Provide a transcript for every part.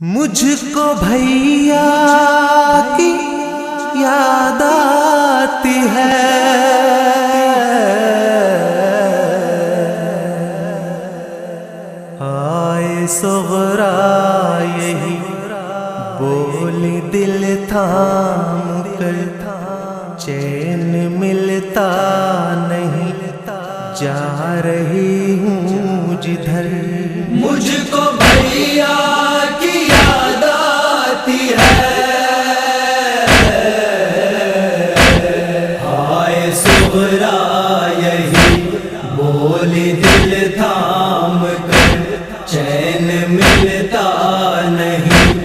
مجھ کو بھیا کی یاد آتی ہے، آئے صغرا یہی بولی دل تھام کر، چین ملتا نہیں جا رہی ہوں جدھر۔ مجھ کو بھیا کی یاد آتی ہے، ہائے صغرا یہی بولی دل تھام کر، چین ملتا نہیں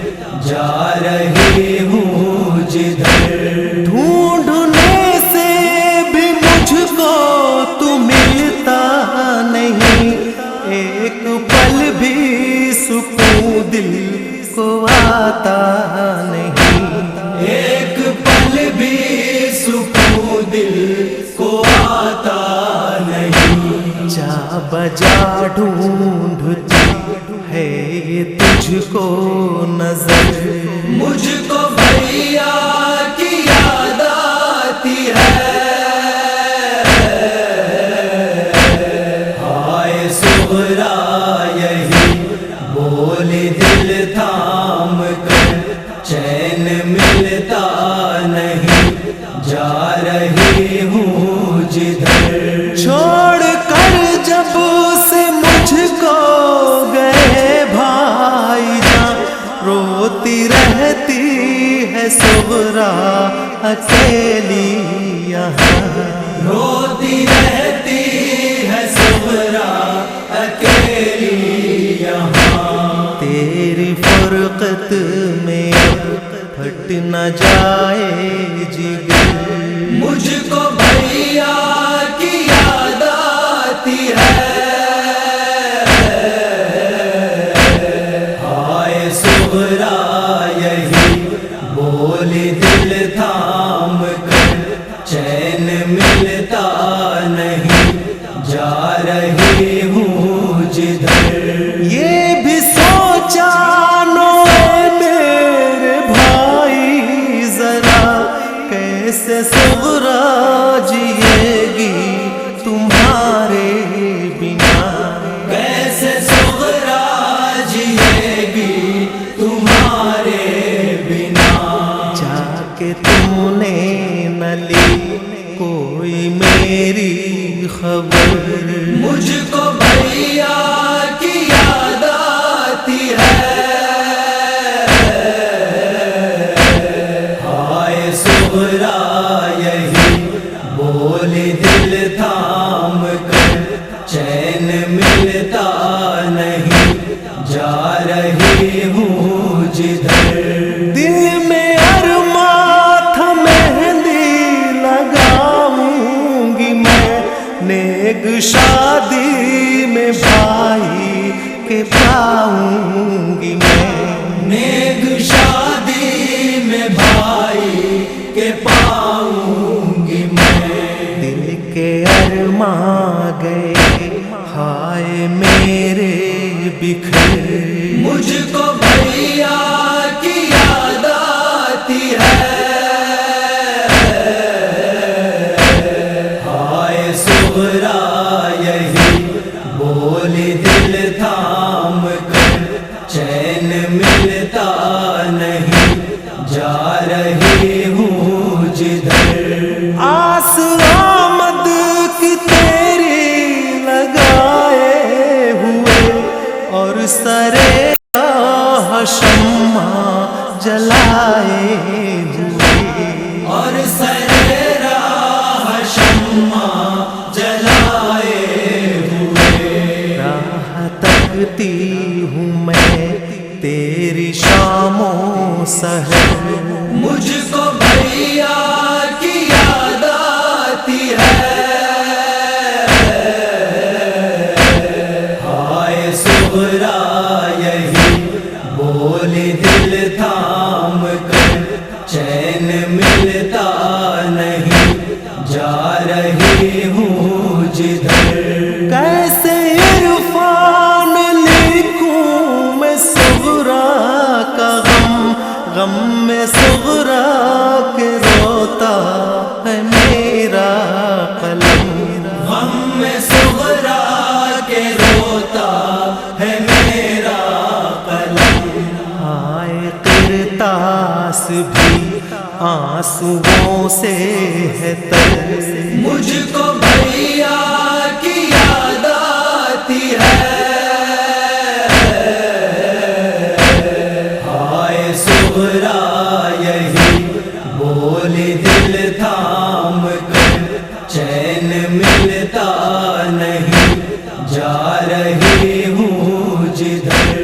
جا رہی ہوں جدھر۔ ڈھونڈنے سے بھی مجھ کو تو ملتا نہیں، ایک پل بھی سکون دل کو آتا نہیں، ایک پل بھی سکون دل کو آتا نہیں۔ جا بجا ڈھونڈتی ہے یہ تجھ کو نظر، مجھ کو بھیا کی یاد آتی ہے، ہائے صغرا یہی بولی دل تھام کر، چین ملتا نہیں جا رہی ہوں جدھر۔ چھوڑ کر جب سے مجھ کو گئے بھائی جان، روتی رہتی ہے صغرا اکیلی یہاں، روتی رہتی ہے صغرا اکیلی یہاں۔ تیری فرقت میں اب پھٹ نہ جائے جگر، مجھ کو بھیا کی یاد آتی ہے، ہائے صغرا یہی بولی دل تھام کر، چین ملتا نہیں جا رہی ہوں جدھر۔ یہ بھی سوچا نو اے میرے بھائی ذرا، کیسے صغرا جیے گی تمہارے بنا، کیسے صغرا جیے گی تمہارے بنا۔ جا کے تم نے نہ لی کوئی میری خبر، مجھ کو بھیا کی یاد آتی ہے، ہائے صغرا یہی بولی دل تھام کر، چین ملتا نہیں جا رہی ہوں جدھر۔ دل میں ارمان تھا مہندی لگاؤں گی میں، نیک شادی میں بھائی کے پاؤں گی میں، نیک شادی میں بھائی کے پاؤں گی میں۔ دل کے ارمان گئے ہائے میرے بکھر، مجھ کو بھیا کی یاد آتی ہے، ہائے صغرا یہی بولی دل تھام کر، چین ملتا نہیں جا رہی ہوں جدھر۔ آس آمد کی تیری لگائے ہوئے، اور سرے راہ شمع جلائے ہوئے، اور سر راہ شمع جلائے ہوئے، راہ تکتی ہوں میں تیری شام و سحر، مجھ کو بھیا کی یاد آتی ہے، ہائے صغرا یہی بولی دل تھام کر، چین ملتا نہیں جا رہی ہوں جدھر۔ کیسے عرفان لکھوں میں صغرا بھی آنسوؤں سے ہے تر. مجھ کو بھیا کی یاد آتی ہے، ہائے سغرا یہی بول دل تھام کر، چین ملتا نہیں، جا رہی ہوں جدھر.